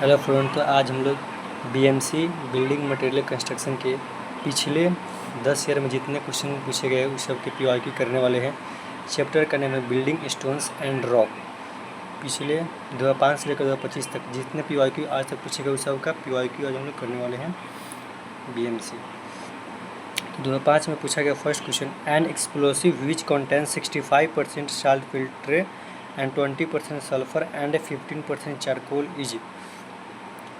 Hello friend, तो आज हम लोग बीएमसी बिल्डिंग मटेरियल कंस्ट्रक्शन के पिछले 10 ईयर में जितने क्वेश्चन पूछे गए उस सब के पीवाईक्यू करने वाले हैं। चैप्टर का नाम है बिल्डिंग स्टोन्स एंड रॉक। पिछले 2005 से लेकर 2025 तक जितने पीवाईक्यू आज तक पूछे गए उस सब का पीवाईक्यू आज हम लोग करने वाले हैं बीएमसी। 2005 में पूछा गया first question, an explosive which contains 65% saltpetre and 20% sulphur and 15% charcoal is.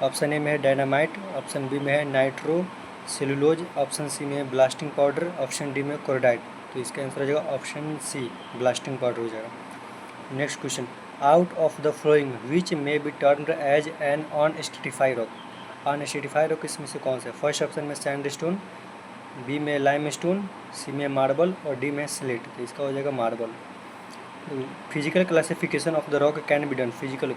Option A में है डायनामाइट, ऑप्शन बी में है नाइट्रो सेलुलोज, ऑप्शन सी में है ब्लास्टिंग पाउडर, ऑप्शन डी में कोर्डाइट। तो इसका आंसर हो जाएगा ऑप्शन सी, ब्लास्टिंग पाउडर हो जाएगा। Next question, out of the following which may be termed as an unstratified rock. Unstratified rock इसमें से कौन सा है? फर्स्ट ऑप्शन में सैंडस्टोन, बी में लाइमस्टोन, सी में मार्बल और डी में स्लेट। तो इसका हो जाएगा marble. Physical classification of the rock can be done. Physical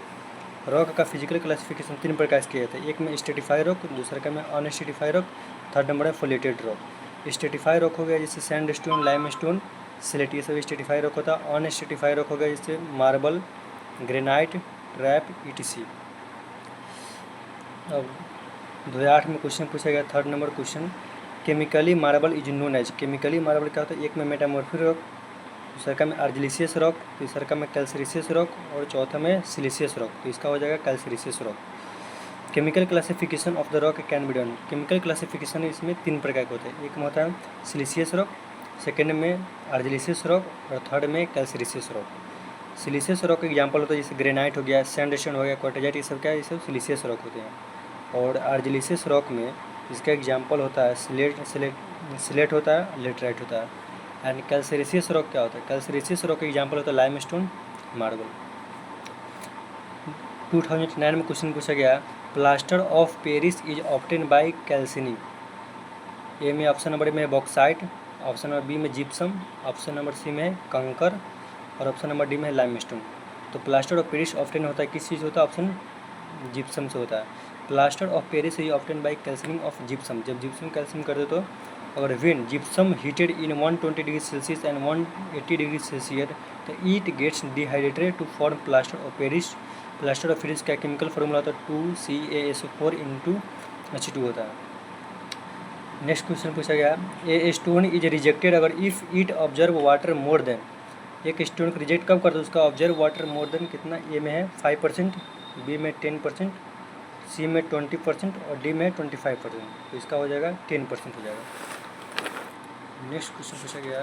rock का फिजिकल क्लासिफिकेशन 3 प्रकार से किया जाता है। एक में स्टेटिफाई रॉक, दूसरा का में अनस्टेटिफाई रॉक, थर्ड नंबर है फ्लोटेड रॉक। स्टेटिफाई रॉक हो गया जैसे सैंडस्टोन, लाइमस्टोन, स्लेट, ये सब स्टेटिफाई रॉक होता है। अनस्टेटिफाई रॉक हो गया जैसे मार्बल, ग्रेनाइट, ट्रैप, ईटीसी। अब 2008 में क्वेश्चन पूछा गया third number question, chemically marble is known as. Chemically marble क्या होता है? एक में मेटामॉर्फिक रॉक, दूसरा का में आर्जिलिशियस रॉक, तीसरा का में कैल्सरीशियस रॉक और चौथा में सिलिशियस रॉक। तो इसका हो जाएगा calcareous rock. Chemical classification of the rock can be done. Chemical classification इसमें 3 प्रकार के होते हैं। एक में होता है सिलिशियस रॉक, सेकेंड में आर्जिलिशियस रॉक और थर्ड में कैल्सरीशियस रॉक। सिलिशियस रॉक का एग्जाम्पल होता है जैसे ग्रेनाइट हो गया, सैंडस्टोन हो गया, क्वार्टजाइट, ये सब क्या है? ये सब सिलिशियस रॉक होते हैं। और आर्जिलिशियस रॉक में इसका एग्जाम्पल होता है स्लेट होता है, लेटराइट होता है। एंड कैल्सरीशियस रॉक क्या होता है? कैल्सरीशियस रॉक का एग्जाम्पल होता है लाइमस्टोन, मार्बल। 2009 में क्वेश्चन पूछा गया, plaster of Paris is obtain by calcining. A में ऑप्शन नंबर ए में बॉक्साइट, ऑप्शन नंबर बी में जिप्सम, ऑप्शन नंबर सी में कंकर और ऑप्शन नंबर डी में लाइमस्टोन। तो प्लास्टर ऑफ पेरिस ऑब्टेन होता है किस चीज़ होता है? ऑप्शन जिप्सम से होता है। Plaster of Paris is obtain by calcining of gypsum. जब जिप्सम कैल्सियम कर दो तो अगर when gypsum heated in 120 degrees Celsius and 180 degrees Celsius तो it gets dehydrated to form plaster of Paris। Plaster of Paris का chemical formula होता है 2CaSO4 into H2 होता है। नेक्स्ट क्वेश्चन पूछा गया, ए स्टोन इज रिजेक्टेड अगर if it observe water more than. एक स्टोन को रिजेक्ट कब कर दो? उसका ऑब्जर्व वाटर मोर देन कितना? ए में है 5%, बी में 10%, सी में 20% और डी में 25%। तो इसका हो जाएगा 10% हो जाएगा। नेक्स्ट क्वेश्चन पूछा गया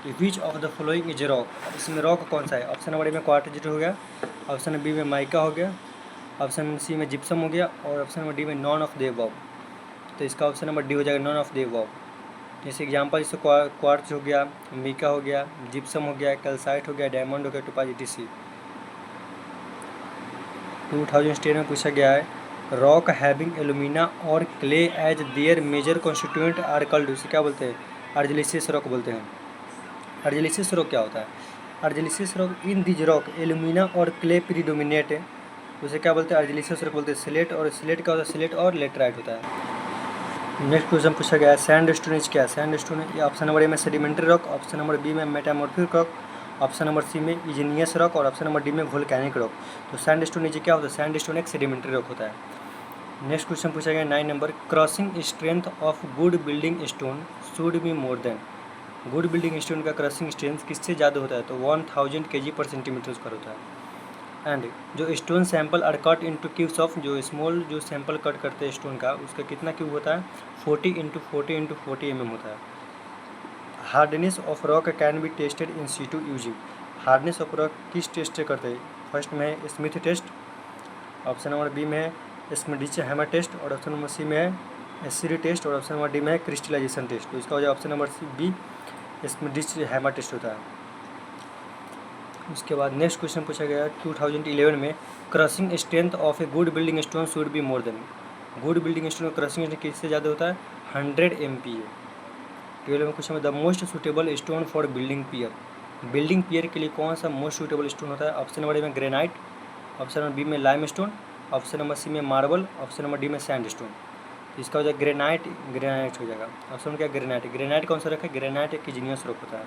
कि which of the following is rock. इसमें रॉक कौन सा है? ऑप्शन नंबर ए में क्वार्टजाइट हो गया, ऑप्शन बी में माइका हो गया, ऑप्शन सी में जिप्सम हो गया और ऑप्शन नंबर डी में नॉन ऑफ द अबव। तो इसका ऑप्शन नंबर डी हो जाएगा नॉन ऑफ द अबव। जैसे एग्जांपल जैसे क्वार्ट्ज हो गया, मिका हो गया, जिप्सम हो गया, कैल्साइट हो गया, डायमंड हो गया, टोपाज, ईटीसी। 2010 में पूछा गया है, रॉक हैविंग एलुमिना और clay as their major constituent are called. उसे क्या बोलते हैं? आर्जिलिशियस रॉक बोलते हैं। आर्जिलिशियस रॉक क्या होता है? Argillaceous rock in these rock alumina और क्ले प्रीडोमिनेट है, उसे क्या बोलते हैं? आर्जिलिशियस रॉक बोलते हैं। स्लेट और स्लेट क्या होता है? स्लेट और लेटराइट होता है। नेक्स्ट क्वेश्चन पूछा गया है, सैंडस्टोन इज क्या? सैंडस्टोन है ऑप्शन नंबर ए में sedimentary rock, option number B में metamorphic rock, option number C में इग्नियस रॉक और ऑप्शन नंबर डी में वोल्केनिक रॉक। तो सैंडस्टोन इज क्या होता है? सैंडस्टोन एक सेडिमेंट्री रॉक होता है। नेक्स्ट क्वेश्चन पूछा गया 9 number, crossing strength of good building stone should be more than. Good building stone का क्रॉसिंग स्ट्रेंथ किससे ज़्यादा होता है? तो 1000 kg पर सेंटीमीटर स्क्वायर होता है। एंड जो stone sample are cut into cubes of, जो स्मॉल जो सैंपल कट करते हैं स्टोन का, उसका कितना क्यूब होता है? 40 × 40 × 40 mm होता है। Hardness of rock can be tested in situ using. Hardness of rock किस टेस्ट से करते हैं? फर्स्ट में है Smith test, option number B में है स्मिडिच हैमर टेस्ट और ऑप्शन नंबर सी में है एससीडी टेस्ट और ऑप्शन नंबर डी में है क्रिस्टलाइजेशन टेस्ट। तो इसका हो जाए option number C B, Schmidt hammer test होता है। उसके बाद नेक्स्ट क्वेश्चन पूछा गया 2011 में, crushing strength of a good building stone should be more than. Good building stone का क्रशिंग स्ट्रेंथ किससे ज़्यादा होता है? 100 MPa। 12 में क्वेश्चन में, the most suitable stone for building pier. Building pier के लिए कौन सा मोस्ट सूटेबल स्टोन होता है? ऑप्शन नंबर ए में ग्रेनाइट, ऑप्शन नंबर बी में लाइमस्टोन, ऑप्शन नंबर सी में मार्बल, ऑप्शन नंबर डी में सैंडस्टोन। इसका हो जाएगा ग्रेनाइट हो जाएगा। ऑप्शन क्या? ग्रेनाइट। ग्रेनाइट कौन सा रखा है? ग्रेनाइट एक इग्नियस रॉक होता है।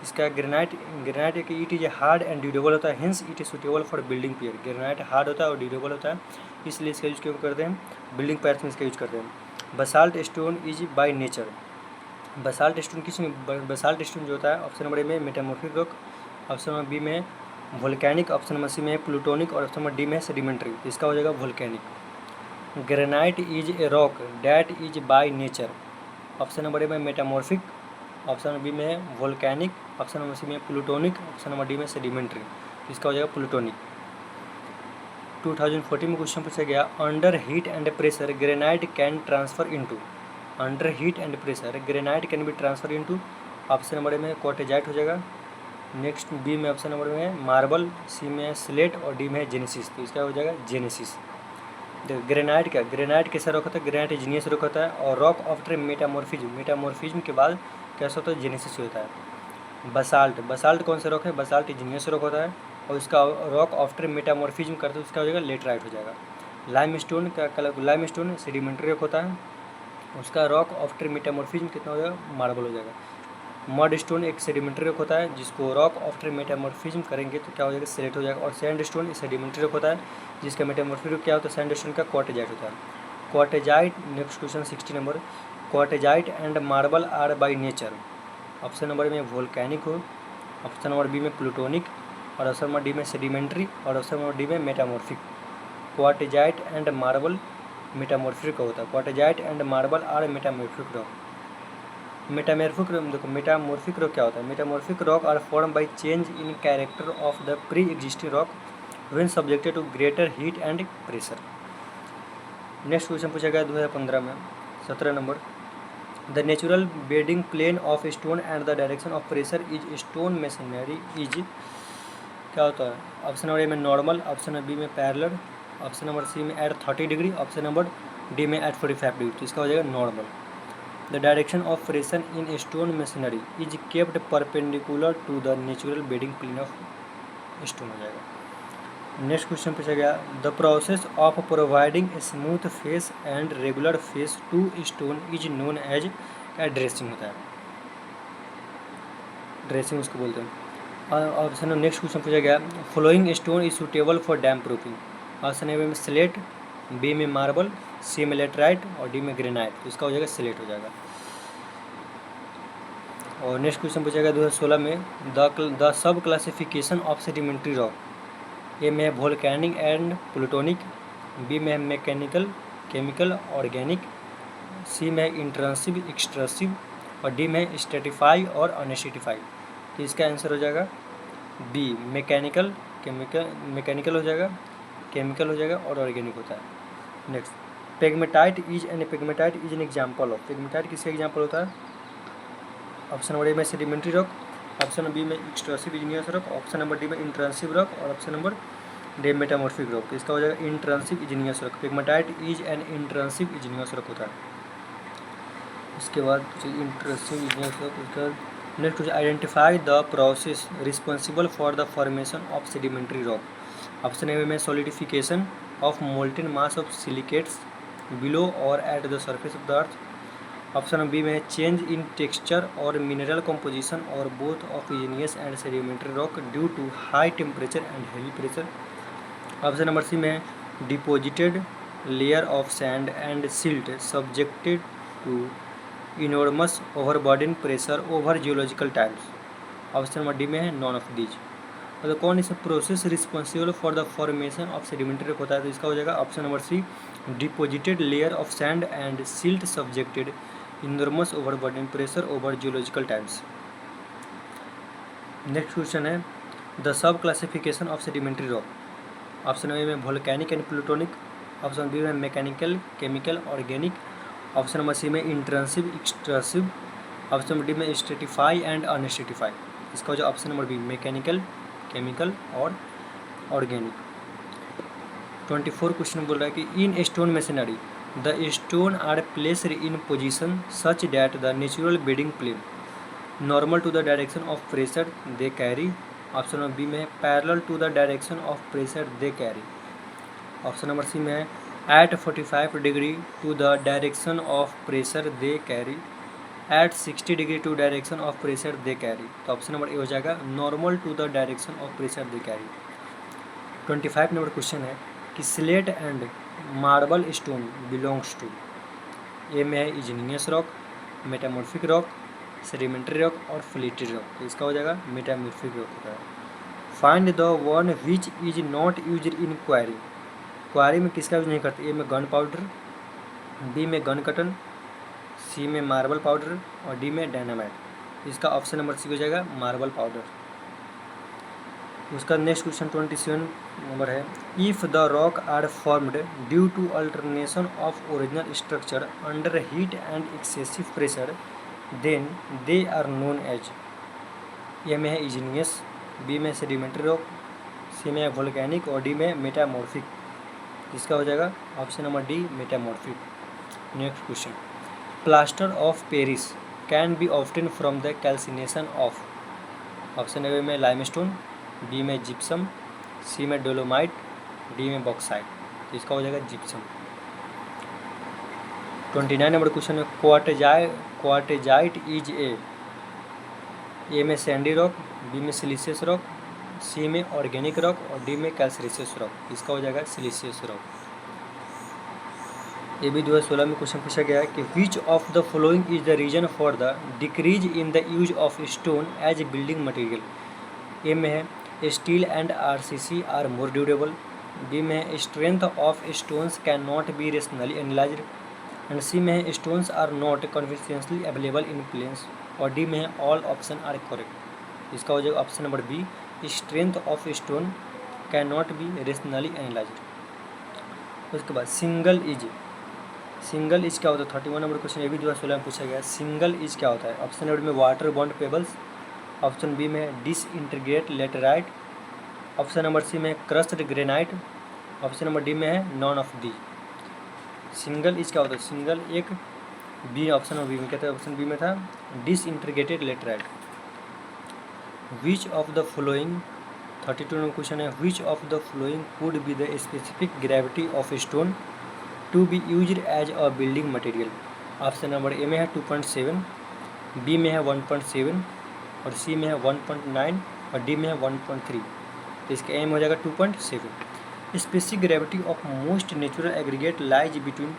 इसका ग्रेनाइट ग्रेनाइट एक it is hard and durable होता है, hence it is suitable for building pier. Granite hard होता है और ड्यूरेबल होता है, इसलिए इसका यूज क्यों करते हैं, बिल्डिंग पायर्स में इसका यूज करते हैं। Basalt stone is by nature, basalt stone किस में, बसाल्ट स्टोन जो होता है ऑप्शन नंबर ए में metamorphic rock, option number B में वोल्केनिक, ऑप्शन नंबर सी में प्लूटोनिक और ऑप्शन नंबर डी में सेडिमेंट्री। तो इसका हो जाएगा volcanic. Granite is a rock that is by nature, option number A में मेटामॉर्फिक, ऑप्शन नंबर बी में वोल्केनिक, ऑप्शन नंबर सी में प्लूटोनिक, ऑप्शन नंबर डी में सेडिमेंट्री। इसका हो जाएगा प्लूटोनिक। 2014 में क्वेश्चन पूछा गया, under heat and pressure granite can transfer into, under heat and pressure granite can be transfer into, option number A में क्वार्टेजाइट हो जाएगा, नेक्स्ट बी में ऑप्शन नंबर में मार्बल, सी में स्लेट और डी में जेनेसिस। तो इसका हो जाएगा जेनेसिस। देखो ग्रेनाइट क्या, ग्रेनाइट कैसा रॉक होता है, ग्रेनाइट इग्नियस रॉक होता है और रॉक आफ्टर मेटामॉर्फिज्म, मेटामॉर्फिज्म के बाद कैसा होता है, जेनेसिस होता है। बसाल्ट, बसाल्ट कौन सा रॉक है, बसाल्ट इग्नियस रॉक होता है और इसका रॉक आफ्टर मेटामॉर्फिज्म करते उसका हो जाएगा लेटराइट हो जाएगा। लाइम स्टोन का colour, lime stone sedimentary rock होता है, उसका रॉक आफ्टर मेटामॉर्फिज्म कितना हो जाएगा, मार्बल हो जाएगा। मड स्टोन एक सेडिमेंट्री रॉक होता है जिसको रॉक आफ्टर मेटामॉर्फिज्म करेंगे तो क्या हो जाएगा, स्लेट हो जाएगा। और सैंड स्टोन सेडिमेंट्री रॉक होता है जिसका मेटामॉर्फिज्म क्या होता है, सैंड स्टोन का क्वार्टेजाइट होता है। Quartzite, next question 60 number, quartzite and marble are by nature, option number में वोल्केनिक हो, ऑप्शन नंबर बी में प्लूटोनिक और ऑप्शन नंबर डी में सेडिमेंट्री और ऑप्शन नंबर डी में metamorphic. Quartzite and marble metamorphic होता है, quartzite and marble are metamorphic rock. Metamorphic देखो मेटामॉर्फिक रॉक क्या होता है, metamorphic rock are form by change in character of the pre existing rock when subjected to greater heat and pressure. Next question पूछा गया 2015 में 17 number, the natural bedding plane of stone and the direction of pressure is stone masonry is, क्या होता है, option number A में normal, option number B में parallel, option number C में at 30 degree, option number D में at 45 degree. तो इसका हो जाएगा normal. The direction of pressure in stone machinery is kept perpendicular to the natural bedding plane of stone हो जाएगा। Next question पूछा गया, the process of providing smooth face and regular face to stone is known as, dressing होता है, dressing उसको बोलते हैं। Option next question पूछा गया, following stone is suitable for dam proofing, option A में स्लेट, बी में मार्बल, सी में लेटराइट और डी में ग्रेनाइट। तो इसका हो जाएगा स्लेट हो जाएगा। और नेक्स्ट क्वेश्चन पूछेगा 2016 में, the sub classification of sedimentary rock, A में वोल्केनिक एंड प्लूटोनिक, बी में मैकेनिकल, केमिकल, ऑर्गेनिक, सी में इंट्रंसिव, एक्सट्रसिव और डी में स्ट्रेटिफाई और अनस्ट्रेटिफाई। तो इसका आंसर हो जाएगा बी मैकेनिकल, केमिकल, मैकेनिकल हो जाएगा, केमिकल हो जाएगा और ऑर्गेनिक होता है। Next, pegmatite is an example of, pegmatite किसका एग्जाम्पल होता है, ऑप्शन नंबर ए में sedimentary rock, option number B में extrusive igneous rock, option number D में इंट्रंसिव रॉक और option number D metamorphic rock. तो इसका हो जाएगा intrusive igneous rock, pegmatite is an intrusive igneous rock होता है। इसके बाद इंट्रंसिव इग्नियस रॉक, उसके बाद next, identify the process responsible for the formation of sedimentary rock, option A में solidification of molten mass of silicates below और at the surface of the earth, option B में change in texture और mineral composition और both of igneous and sedimentary rock due to high temperature and heavy pressure, option number C में deposited layer of sand and silt subjected to enormous overburden pressure over geological times, option number D में है none of these. मतलब कौन इस process responsible for the formation of sedimentary rock होता है, तो इसका हो जाएगा option number C deposited layer of sand and silt subjected enormous overburden pressure over geological times. Next question है, the sub classification of sedimentary rock, option A में volcanic and plutonic, option B में mechanical, chemical, organic, option number C में intrusive, extrusive, option number D में stratified and unstratified. इसका हो जाएगा option number B mechanical, chemical और organic. 24 question बोल रहा है कि in stone masonry the stone are placed in position such that the natural bedding plane normal to the direction of pressure they carry, option number B में parallel to the direction of pressure they carry, option number C में है at 45 degree to the direction of pressure they carry, at 60 degree to direction of pressure they carry. तो option number A हो जाएगा normal to the direction of pressure they carry. 25 number question है कि slate and marble stone belongs to. A में है igneous rock, metamorphic rock, sedimentary rock और flinty rock. तो इसका हो जाएगा मेटामॉर्फिक रॉक होता है। Find the one which is not use in quarry. Quarry में किसका यूज नहीं करते? ए में गन पाउडर, बी में गन कटन, सी में मार्बल पाउडर और डी में डायनामाइट। इसका ऑप्शन नंबर सी हो जाएगा मार्बल पाउडर। उसका नेक्स्ट क्वेश्चन 27 नंबर है if the rock are formed due to alternation of original structure under heat and excessive pressure then they are known as. A में है igneous, B में sedimentary rock, C में volcanic और D में metamorphic. इसका हो जाएगा option number D metamorphic. Next question plaster of Paris can be obtain from the calcination of. Option A में लाइमस्टोन, बी में जिप्सम, सी में डोलोमाइट, डी में बॉक्साइट। तो इसका हो जाएगा जिप्सम। 29 नंबर क्वेश्चन है क्वार्टेजाइट इज ए में सैंडी रॉक, बी में सिलिशियस रॉक, सी में ऑर्गेनिक रॉक और डी में कैल्सियस रॉक। इसका हो जाएगा सिलिशियस रॉक। ये भी 2016 में क्वेश्चन पूछा गया है कि which of the following is the reason for the decrease in the use of stone as building material. A में है steel and RCC are more durable, B में है strength of stones can not be rationally analysed and C में है stones are not conveniently available in plains और D में है all option are correct. इसका हो जाएगा option number B strength of stone can not be rationally analysed. उसके बाद सिंगल इज क्या होता है? 31 नंबर क्वेश्चन ये भी 2016 में पूछा गया है। सिंगल इज क्या होता है? ऑप्शन नंबर में water bound pebbles, option B में disintegrate laterite, option number C में crushed granite, option number D में है none of the. Shingle is क्या होता है? सिंगल एक बी ऑप्शन बी में कहते हैं, ऑप्शन बी में था disintegrated laterite. Which of the following 32 number question है which of the following could be the specific gravity of stone to be used as a building material. Option number A में है 2.7, B में है 1.7 और सी में है 1.9 और डी में है 1.3। तो इसका एम हो जाएगा 2.7। Specific gravity of most natural aggregate lies between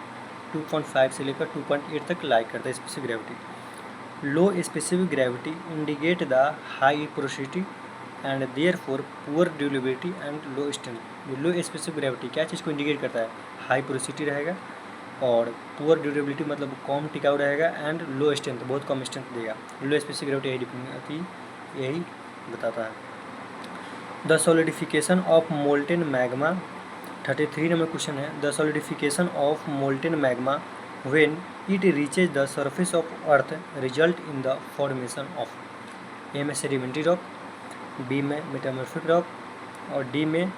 2.5 से लेकर 2.8 तक लाई करता है specific gravity. Low specific gravity indicate the high porosity and therefore poor durability and low strength. Low specific gravity क्या चीज़ को इंडिकेट करता है? हाई पोरोसिटी रहेगा और पुअर ड्यूरेबिलिटी मतलब कम टिकाऊ रहेगा एंड लो स्ट्रेंथ बहुत कम स्ट्रेंथ देगा। लो स्पेसिफिक ग्रेविटी यही डिपेंड होती यही बताता है। The solidification of molten magma 33 number question है the solidification of molten magma when it reaches the surface of earth result in the formation of. A में सेडिमेंट्री रॉक, बी में metamorphic rock और D में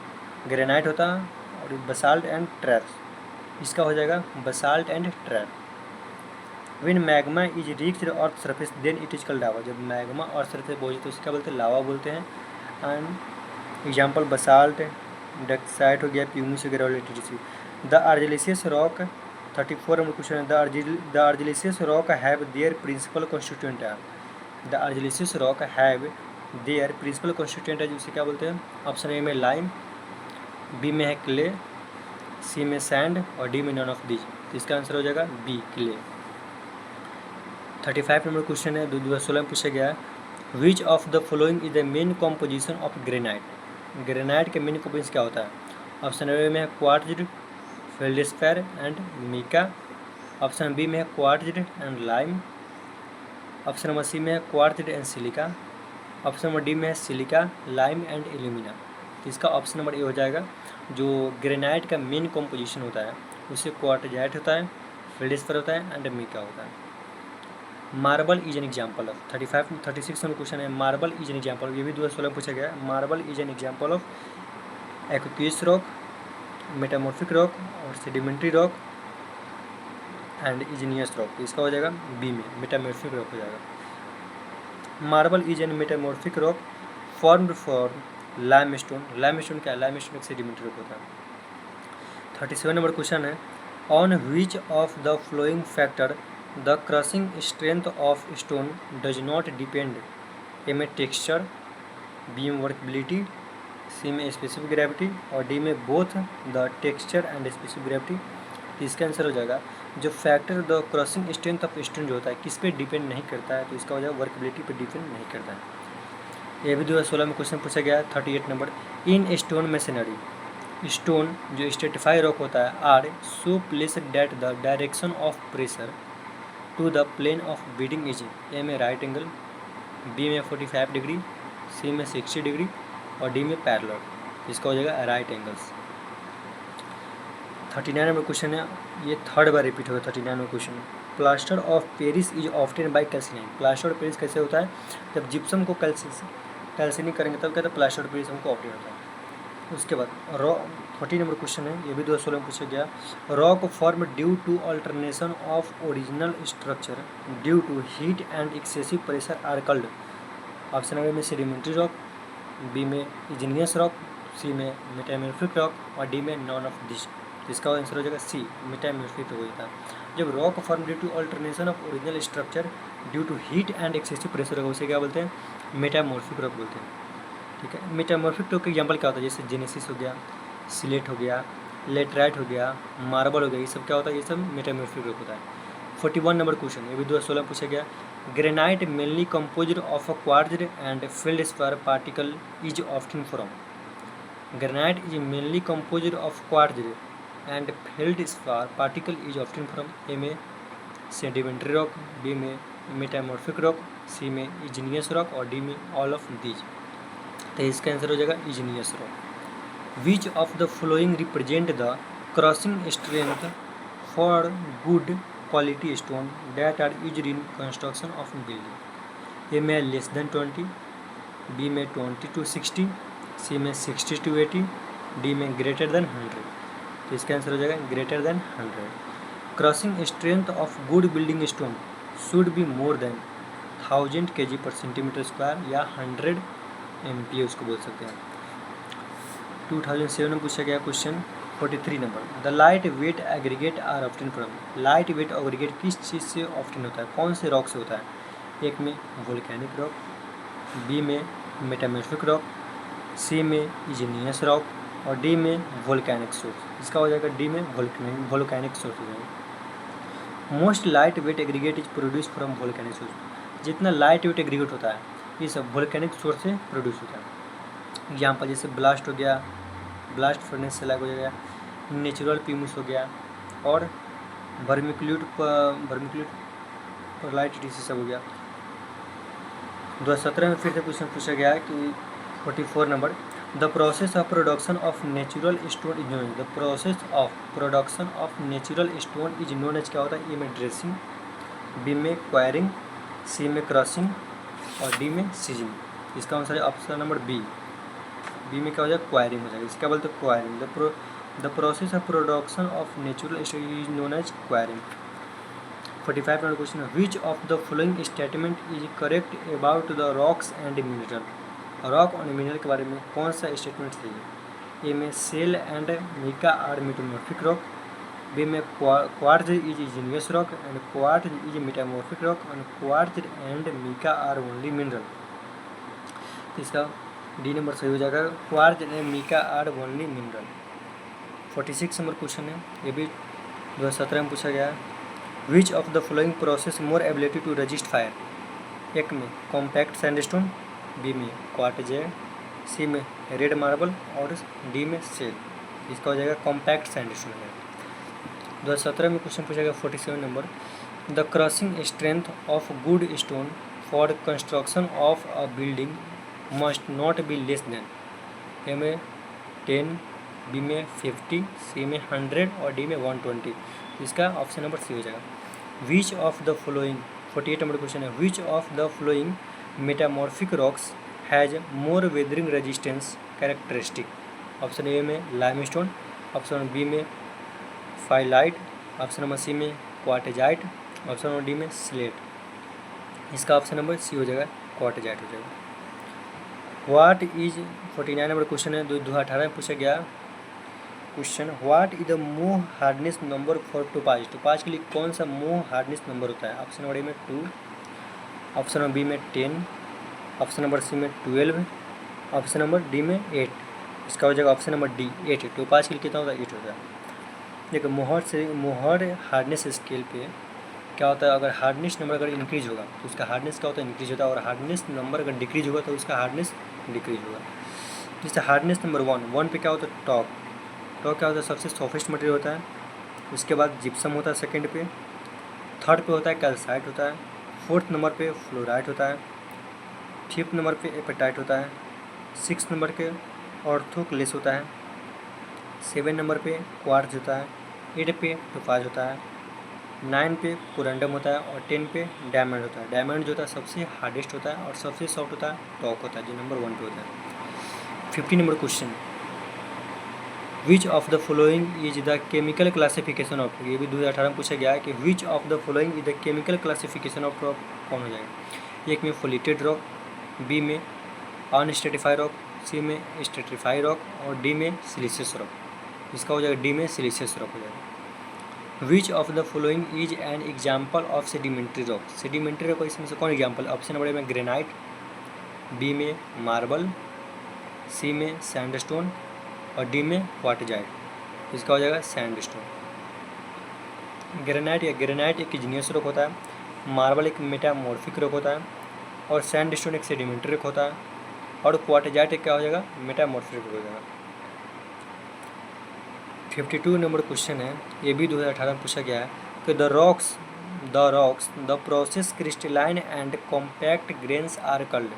granite होता है और basalt and traps. इसका हो जाएगा basalt and trap. When magma is reached earth surface then it is called लावा। जब मैग्मा अर्थ सरफेस पहुंचे तो इसका बोलते हैं लावा बोलते हैं। एंड एग्जांपल बसाल्ट, डेक्साइट हो गया, प्यूमिस वगैरह etc. The argillaceous rock 34 number question है the argillaceous rock have their principal constituent है। The argillaceous rock have their principal constituent है जिसे क्या बोलते हैं? ऑप्शन ए में लाइम, बी में है क्ले, सी में सैंड और डी में नॉन ऑफ दीज। तो इसका आंसर हो जाएगा बी क्ले। 35 नंबर क्वेश्चन है 2016 में पूछा गया which of the following is the main composition of granite. Granite के मेन कॉम्पोजिशन क्या होता है? ऑप्शन ए में है quartz, feldspar and mica, option B में है quartz and lime, option number C में है quartz and silica, option number D में है सिलिका, लाइम एंड एल्यूमिना। तो इसका ऑप्शन नंबर ए हो जाएगा। जो ग्रेनाइट का मेन कॉम्पोजिशन होता है उससे क्वार्टजाइट होता है, फेल्डस्पेर होता है एंड मिका होता है। Marble is an example of 36 number question है मार्बल इज एन एग्जाम्पल। ये भी 2016 में पूछा गया है। Marble is an example of aqueous rock, metamorphic rock और sedimentary rock and igneous rock. इसका हो जाएगा बी में मेटामॉर्फिक रॉक हो जाएगा। Marble is an metamorphic rock formed for limestone. Limestone क्या है? लाइमस्टोन एक सेडिमेंट्री रॉक होता है। 37 नंबर क्वेश्चन है on which of the following factor the crushing strength of stone does not depend A में texture, B में workability, C में specific gravity और डी में both the texture and specific gravity. तो इसका आंसर हो जाएगा जो factor the crushing strength of stone जो होता है किस पे डिपेंड नहीं करता है, तो इसका हो जाएगा वर्कबिलिटी पे डिपेंड नहीं करता है। ये भी 2016 में क्वेश्चन पूछा गया 38 number. In stone masonry stone जो स्ट्रेटिफाई रॉक होता है are so placed that the direction of pressure to the plane of bedding is A में राइट एंगल, बी में 45 डिग्री, सी में 60 डिग्री और डी में पैरेलल। इसका हो जाएगा राइट एंगल्स। 39 नंबर क्वेश्चन है, ये थर्ड बार रिपीट होगा 39 number question. Plaster of Paris is often by calcining. Plaster of Paris कैसे होता है, जब जिप्सम को कैल्सिनिंग करेंगे तब कहते हैं प्लास्टर ऑफ पेरिस हमको ऑफ्टेन होता है। उसके बाद 40 नंबर क्वेश्चन है, ये भी 2016 में पूछा गया। Rock form due to alternation of original structure due to heat and excessive pressure are called. Option A में सेडिमेंट्री रॉक, बी में इग्नियस रॉक, सी में मेटामॉर्फिक रॉक और डी में नॉन ऑफ दिस। इसका आंसर हो जाएगा C, metamorphic हो जाता है। जब rock form due to alternation of original structure due to heat and excessive pressure होगा उसे क्या बोलते हैं, मेटामॉर्फिक रॉक बोलते हैं। ठीक है, मेटामॉर्फिक रॉक का एग्जाम्पल क्या होता है, जैसे जेनेसिस हो गया, सिलेट हो गया, लेटराइट हो गया, मार्बल हो गया, ये सब क्या होता है, ये सब मेटामॉर्फिक रॉक होता है। 41 नंबर क्वेश्चन, ये भी 2016 पूछा गया। Granite mainly composed of a quartz and feldspar particle is often from। Granite is mainly composed of quartz and feldspar particle is often from। A में सेडिमेंट्री रॉक, बी में metamorphic rock, C में igneous rock और D में all of these. तो इसका answer हो जाएगा igneous rock. Which of the flowing represent the crossing strength for good quality stone that are used in construction of building. A में less then 20, B में 20 to 60, सी में 60 to 80, D में greater than 100। तो इसका answer हो जाएगा greater than 100। Crossing strength of good building stone should be more than 1000 kg पर centimetre square या 100 MPa उसको बोल सकते हैं। 2007 में पूछा गया question 43 number. The light weight aggregate are often from. Light weight aggregate किस चीज़ से ऑफ्टन होता है, कौन से रॉक से होता है। एक में वोल्केनिक रॉक, बी में मेटामॉर्फिक रॉक, सी में इग्नियस रॉक और डी में वोल्केनिक सोर्स। इसका हो जाएगा डी में वोल्केनिक सोर्स हो जाएगा। Most light weight aggregate is produce from volcanic source. जितना लाइट वेट एग्रीगेट होता है ये सब वोल्केनिक सोर्स से प्रोड्यूस होता है। एग्जाम्पल जैसे ब्लास्ट हो गया, ब्लास्ट फर्नेस से लग हो गया, नेचुरल प्यूमिस हो गया और वर्मिक्यूलेट परलाइट टीसी सब हो गया। 2017 में फिर से क्वेश्चन पूछा गया है कि 44 number. The process of production of natural stone is known. The process of production of natural stone is known as क्या होता है, ए में ड्रेसिंग, बी में क्वायरिंग, सी में क्रशिंग और डी में सीजिंग। इसका आंसर है ऑप्शन नंबर बी। बी में क्या हो जाएगा, क्वायरिंग हो जाएगा। इसका बोलते हैं quarrying. The process of production of natural stone is known as quarrying. 45 number question है, which of the following statement is correct about the rocks and mineral. Rock और मिनरल के बारे में कौन सा स्टेटमेंट सही है। ए में shale and mica are metamorphic rock, B में quartz is igneous rock and quartz is metamorphic rock and quartz and mica are only mineral. तो इसका डी नंबर सही हो जाएगा, quartz and mica are only mineral. 46 number question है, ये भी 2017 में पूछा गया है। Which of the following process more ability to resist fire. एक में कॉम्पैक्ट सैंडस्टोन, बी में क्वार्टजेट, सी में रेड मार्बल और डी में सेल। इसका हो जाएगा कॉम्पैक्ट सैंडस्टोन है। 2017 में क्वेश्चन पूछा गया 47 number. The crushing strength of good stone for construction of a building must not be less than. A में 10, बी में 50, सी में 100 और डी में 120। इसका ऑप्शन नंबर सी हो जाएगा। Which of the following 48 number question है, which of the following metamorphic rocks has more weathering resistance characteristic. Option A में लाइमस्टोन, ऑप्शन बी में फाइलाइट, ऑप्शन नंबर सी में क्वार्टजाइट, ऑप्शन नंबर डी में slate. इसका option number C हो जाएगा, quartzite हो जाएगा। व्हाट इज 49 नंबर क्वेश्चन है 2018 में पूछा गया। क्वेश्चन, व्हाट इज द मोह hardness number for topaz. Topaz के लिए कौन सा मोह हार्डनेस नंबर होता है? ऑप्शन नंबर ए में 2, ऑप्शन नंबर बी में 10, ऑप्शन नंबर सी में 12, ऑप्शन नंबर डी में 8। इसका हो जाएगा ऑप्शन नंबर डी 8। टोपाज के लिए कितना होता है? 8 होता है। देखो मोहर हार्डनेस स्केल पे क्या होता है, अगर हार्डनेस नंबर अगर इंक्रीज होगा तो उसका हार्डनेस क्या होता है? इंक्रीज होता है। और हार्डनेस नंबर अगर डिक्रीज होगा तो उसका हार्डनेस डिक्रीज होगा। जैसे हार्डनेस नंबर 1 पे क्या होता है? टॉक क्या होता है? सबसे सॉफ्टेस्ट मटेरियल होता है। उसके बाद जिप्सम होता है सेकंड पे, थर्ड पे होता है कैल्साइट होता है, फोर्थ नंबर पे फ्लोराइट होता है, फिफ्थ नंबर पे एपेटाइट होता है, सिक्स नंबर पे ऑर्थोक्लेस होता है, 7 नंबर पे क्वार्ट्ज होता है, 8 पे टोपाज होता है, 9 पे कोरंडम होता है और 10 पे डायमंड होता है। डायमंड जो होता है सबसे हार्डेस्ट होता है और सबसे सॉफ्ट होता है टॉक होता है, जो नंबर 1 पे होता है। 50 number question, which of the following is the chemical classification of, ये भी 2018 में पूछा गया है कि which of the following is the chemical classification of rock कौन हो जाएगा? एक में फोलिटेड रॉक, बी में अनस्ट्रेटिफाइड रॉक, सी में स्ट्रेटिफाइड रॉक और डी में सिलिशियस रॉक। इसका हो जाएगा डी में सिलिशियस रॉक हो जाएगा। Which of the following is an example of sedimentary rock. Sedimentary rock इसमें से कौन एग्जाम्पल? ऑप्शन नंबर ए में ग्रेनाइट, बी में मार्बल, सी में सैंडस्टोन और डी में क्वार्टजाइट। इसका हो जाएगा सैंडस्टोन। ग्रेनाइट एक इग्नियस रॉक होता है, मार्बल एक मेटामॉर्फिक रॉक होता है और सैंडस्टोन एक सेडिमेंट्री रॉक होता है और क्वार्टजाइट एक क्या हो जाएगा? मेटामॉर्फिक रॉक हो जाएगा। 52 नंबर क्वेश्चन है, ये भी 2018 में पूछा गया है कि the rocks the process crystalline and compact grains are called.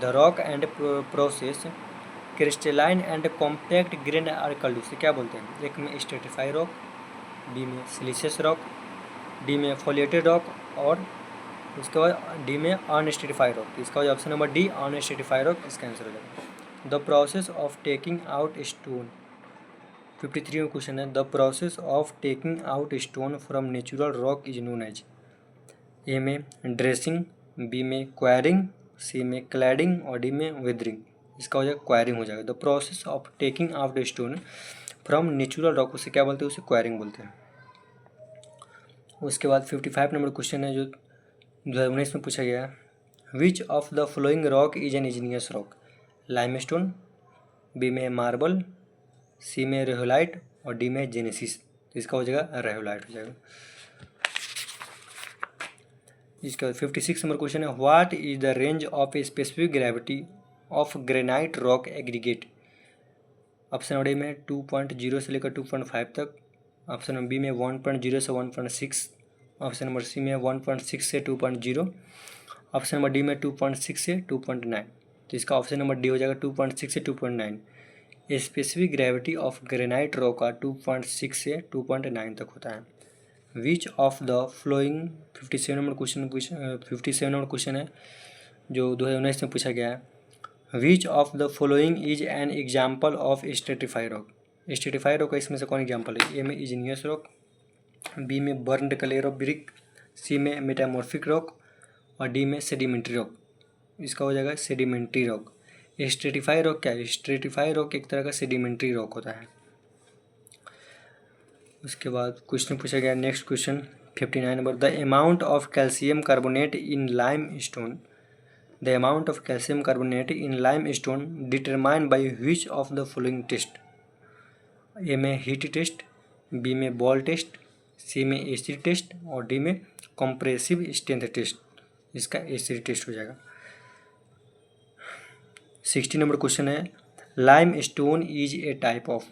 The rock and process crystalline and compact grain are called, उसे क्या बोलते हैं? एक में स्ट्रेटिफाइड रॉक, बी में सिलिशियस रॉक, डी में फोलिएटेड रॉक और उसके बाद डी में अनस्ट्रेटिफाइड रॉक। इसका हो जाएगा option number D unstratified rock, इसका आंसर हो जाएगा। The process of taking out stone. 53 में क्वेश्चन है, the process of taking out stone from natural rock is known as. A में ड्रेसिंग, बी में क्वायरिंग, सी में क्लैडिंग और D में वेदरिंग। इसका हो जाएगा क्वायरिंग हो जाएगा। The process of taking out stone from natural rock, उसे क्या बोलते हैं? उसे क्वायरिंग बोलते हैं। उसके बाद 55 नंबर क्वेश्चन है जो 2019 में पूछा गया है, which of the following rock is an igneous rock. Limestone, B में मार्बल, सी में रेहोलाइट और डी में जेनेसिस। इसका हो जाएगा रेहोलाइट हो जाएगा। इसका 56 नंबर क्वेश्चन है, what is the range of A specific gravity of granite rock aggregate. Option number A में 2.0 से लेकर 2.5 तक, ऑप्शन नंबर बी में 1.0 से 1.6, ऑप्शन नंबर सी में 1.6 से 2.0, ऑप्शन नंबर डी में 2.6 से 2.9। तो इसका ऑप्शन नंबर डी हो जाएगा 2.6 से 2.9। Specific gravity of granite rock का 2.6 से 2.9 तक होता है। Which of the flowing 57 number question है जो 2019 में पूछा गया है, which of the following is an example of stratified rock. Stratified rock का इसमें से कौन एग्जाम्पल है? ए में इग्नियस रॉक, बी में बर्न्ड क्लेयर ऑफ ब्रिक, सी में मेटामॉर्फिक रॉक और डी में सेडिमेंट्री रॉक। इसका हो जाएगा सेडिमेंट्री रॉक। स्ट्रेटिफाइड रॉक क्या है? स्ट्रेटिफाइड रॉक एक तरह का सेडिमेंट्री रॉक होता है। उसके बाद क्वेश्चन पूछा गया next question 59 number, the amount of calcium carbonate in limestone. The amount of calcium carbonate in limestone determine by which of the following test. A में हीट टेस्ट, बी में ball test, C में acid test और D में compressive strength test. इसका acid test हो जाएगा। 60 number question है, limestone is a type of.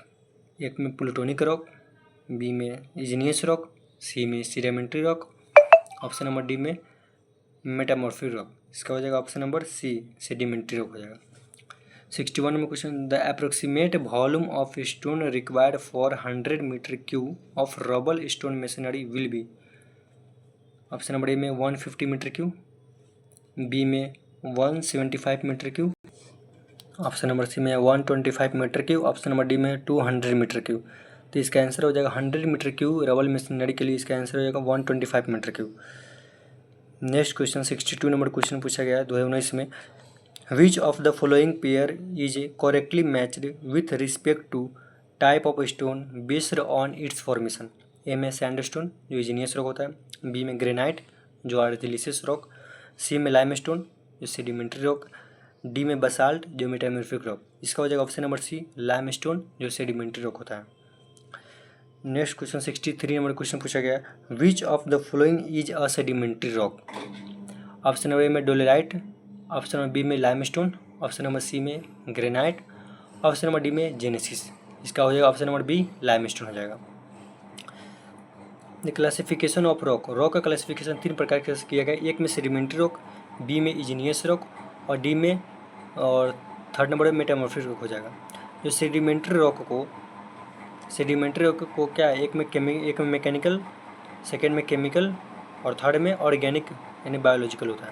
एक में प्लूटोनिक रॉक, बी में इग्नियस रॉक, सी में sedimentary rock, option number D में मेटामॉर्फिक रॉक। इसका हो जाएगा option number C sedimentary rock हो जाएगा। 61 number question, the approximate volume of stone required for 100 metre cube of rubble stone masonry will be. Option number A में 150 metre cube, B में 175 metre cube, option number C में 125 metre cube, option number D में 200 metre cube. तो इसका answer हो जाएगा 100 metre cube rubble machinery के लिए इसका आंसर हो जाएगा 125 metre cube. Next question 62 number question पूछा गया है 2019 में, which of the following pair is correctly matched with respect to type of stone based on its formation. A में सैंडस्टोन जो इग्नियस रॉक होता है, बी में ग्रेनाइट जो आर्जिलेसियस रॉक, सी में लाइमस्टोन जो सेडिमेंट्री रॉक, डी में basalt जो मेटामॉर्फिक रॉक। इसका हो जाएगा ऑप्शन नंबर सी लाइमस्टोन जो सेडिमेंट्री रॉक होता है। नेक्स्ट क्वेश्चन 63 नंबर क्वेश्चन पूछा गया, which of the following is a sedimentary rock. Option number A में डोलेराइट, ऑप्शन नंबर बी में लाइमस्टोन, ऑप्शन नंबर सी में ग्रेनाइट, ऑप्शन नंबर डी में genesis. इसका हो जाएगा ऑप्शन नंबर बी लाइमस्टोन हो जाएगा। The classification of rock, rock का क्लासिफिकेशन 3 प्रकार से किया गया, एक में सेडिमेंट्री रॉक, बी में इग्नियस रॉक और डी में और थर्ड नंबर में मेटामॉर्फिक रॉक हो जाएगा। जो सेडिमेंट्री रॉक को क्या है, एक में मैकेनिकल, सेकेंड में केमिकल और थर्ड में ऑर्गेनिक यानी बायोलॉजिकल होता है।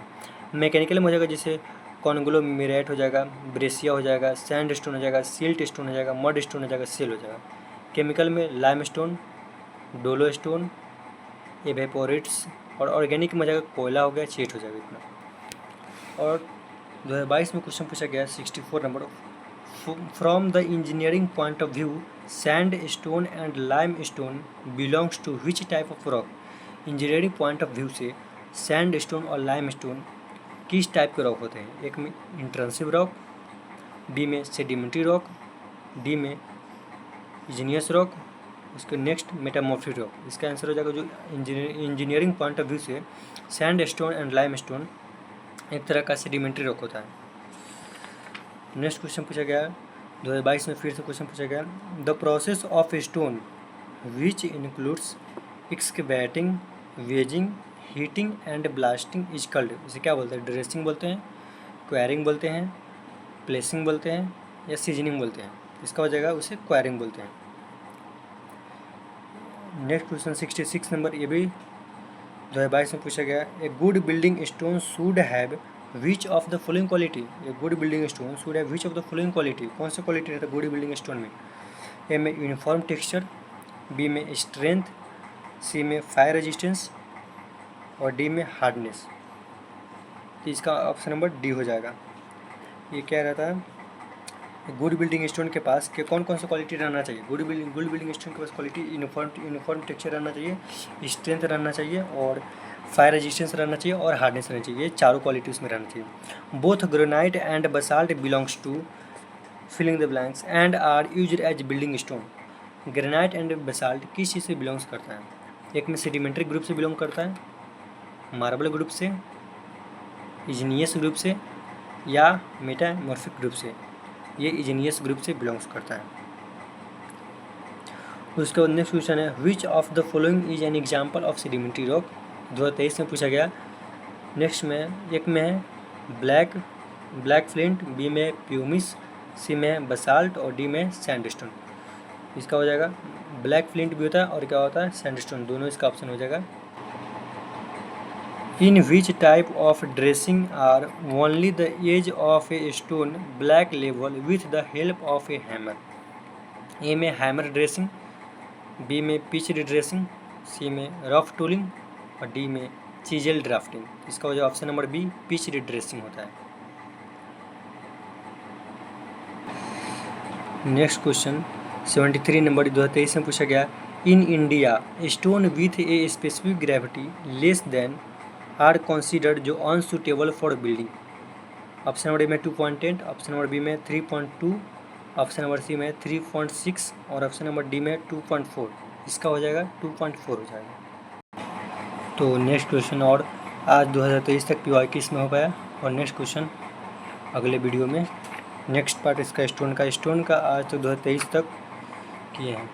मैकेनिकल में हो जाएगा जैसे कॉन्ग्लोमेरेट हो जाएगा, ब्रेसिया हो जाएगा, सैंड स्टोन हो जाएगा, सिल्ट स्टोन हो जाएगा, मड स्टोन हो जाएगा, सेल हो जाएगा। केमिकल में lime stone, Dolo stone, evaporates और ऑर्गेनिक में हो जाएगा कोयला हो गया, चेट हो जाएगा इतना। और 2022 में क्वेश्चन पूछा गया 64 number, from the engineering point of view sand stone and lime stone belongs to which type of rock. Engineering point of view से सैंड स्टोन और लाइम स्टोन किस टाइप के रॉक होते हैं, एक में इंट्रंसिव रॉक, बी में sedimentary rock, D में इग्नियस रॉक, उसके नेक्स्ट मेटामॉर्फिक रॉक। इसका आंसर हो जाएगा जो इंजीनियरिंग पॉइंट ऑफ व्यू से sand stone and lime stone एक तरह का सेडिमेंट्री रॉक होता है। नेक्स्ट क्वेश्चन पूछा गया 2022 में फिर से क्वेश्चन पूछा गया, the process of stone which includes excavating, wedging, heating and blasting is called. इसे क्या बोलते हैं, ड्रेसिंग बोलते हैं, क्वायरिंग बोलते हैं, प्लेसिंग बोलते हैं या सीजनिंग बोलते हैं। इसका हो जाएगा उसे क्वायरिंग बोलते हैं। नेक्स्ट क्वेश्चन 66 नंबर, ये भी 2022 में पूछा गया, a good building stone should have which of the following quality. A good building stone should have which of the following quality. कौन सा क्वालिटी रहता है गुड बिल्डिंग स्टोन में, ए में यूनिफॉर्म टेक्सचर, बी में स्ट्रेंथ, सी में फायर रेजिस्टेंस और D में हार्डनेस। तो इसका ऑप्शन नंबर डी हो जाएगा। ये क्या रहता है, गुड बिल्डिंग स्टोन के पास के कौन कौन सा क्वालिटी रहना चाहिए। गुड बिल्डिंग स्टोन के पास क्वालिटी यूनिफॉर्म टेक्सचर रहना चाहिए, स्ट्रेंथ रहना चाहिए और फायर रेजिस्टेंस रहना चाहिए और हार्डनेस रहना चाहिए। ये चारों क्वालिटी उसमें रहना चाहिए। Both granite and basalt belongs to filling the blanks and are used as building stone. Granite and basalt किस चीज़ से बिलोंग्स करता है, एक में सेडिमेंट्री ग्रुप से बिलोंग करता है, मार्बल ग्रुप से, इग्नियस ग्रुप से या मेटामॉर्फिक ग्रुप से। ये इग्नियस ग्रुप से बिलोंग्स करता है। उसके बाद नेक्स्ट क्वेश्चन है, which of the following is an example of sedimentary rock. 2023 में पूछा गया। नेक्स्ट में एक में है ब्लैक फ्लिंट, बी में प्यूमिस, सी में बसाल्ट और डी में सैंडस्टोन। इसका हो जाएगा ब्लैक फ्लिंट भी होता है और क्या होता है सैंडस्टोन, दोनों इसका ऑप्शन हो जाएगा। In which type of dressing are only the edge of a stone black level with the help of a hammer. A में हैमर ड्रेसिंग, बी में पिच ड्रेसिंग, सी में रफ टूलिंग और D में chisel drafting. इसका हो जाएगा option number B pitch dressing होता है। नेक्स्ट क्वेश्चन 73 नंबर 2023 में पूछा गया, in India stone with a specific gravity less than are considered जो unsuitable for building. Option number A में 2.8, ऑप्शन नंबर बी में 3.2, ऑप्शन नंबर सी में 3.6 और ऑप्शन नंबर डी में 2.4। इसका हो जाएगा 2.4 हो जाएगा। तो नेक्स्ट क्वेश्चन और आज 2023 तक PYQ इसमें हो पाया और नेक्स्ट क्वेश्चन अगले वीडियो में। नेक्स्ट पार्ट इसका स्टोन का आज तो 2023 तक किए हैं।